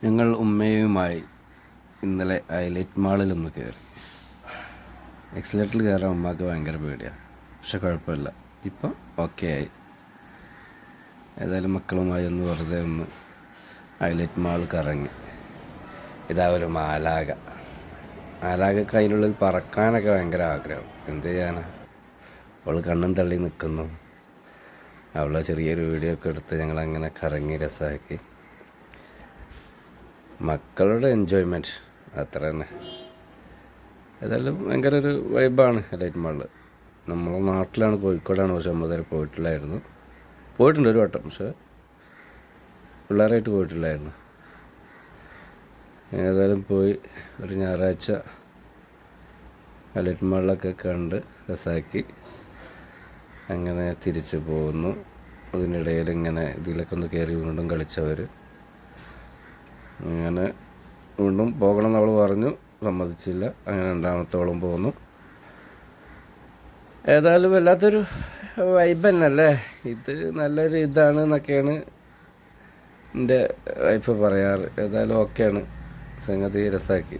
ഞങ്ങൾ ഉമ്മയുമായി ഇന്നലെ ഹൈലൈറ്റ് മാളിലൊന്ന് കയറി. എക്സലേറ്ററിൽ കയറാൻ ഉമ്മാക്ക് ഭയങ്കര പേടിയാണ്, പക്ഷെ കുഴപ്പമില്ല, ഇപ്പം ഓക്കെ ആയി. ഏതായാലും മക്കളുമായി ഒന്ന് വെറുതെ ഒന്ന് ഹൈലൈറ്റ് മാൾ കറങ്ങി. ഇതാ ഒരു മാലാകക്ക് അതിനുള്ളിൽ പറക്കാനൊക്കെ ഭയങ്കര ആഗ്രഹം. എന്ത് ചെയ്യാനാ, അവൾ കണ്ണും തള്ളി നിൽക്കുന്നു. അവളെ ചെറിയൊരു വീഡിയോ ഒക്കെ എടുത്ത് ഞങ്ങളങ്ങനെ കറങ്ങി രസമാക്കി. മക്കളുടെ എൻജോയ്മെൻറ്റ് അത്ര തന്നെ. ഏതായാലും ഭയങ്കര ഒരു വൈബാണ് ഹൈലൈറ്റ് മാളിൽ. നമ്മളെ നാട്ടിലാണ്, കോഴിക്കോടാണ്, പക്ഷെ നമ്മൾ ഇതുവരെ പോയിട്ടുണ്ട് ഒരു വട്ടം, പക്ഷേ പിള്ളേരായിട്ട് പോയിട്ടില്ലായിരുന്നു. ഏതായാലും പോയി ഒരു ഞായറാഴ്ച ഹൈലൈറ്റ് മാളിലൊക്കെ കണ്ട് രസമാക്കി അങ്ങനെ തിരിച്ചു പോകുന്നു. അതിനിടയിൽ ഇങ്ങനെ ഇതിലൊക്കെ ഒന്ന് കയറി വീണ്ടും കളിച്ചവർ. അങ്ങനെ വീണ്ടും പോകണമെന്ന് അവൾ പറഞ്ഞു, സമ്മതിച്ചില്ല. അങ്ങനെ രണ്ടാമത്തോളം പോന്നു. ഏതായാലും വല്ലാത്തൊരു വൈബ് തന്നെയല്ലേ ഇത്, നല്ലൊരു ഇതാണ് എന്നൊക്കെയാണ് എൻ്റെ വൈഫ് പറയാറ്. ഏതായാലും ഓക്കെയാണ്, സംഗതി രസമാക്കി.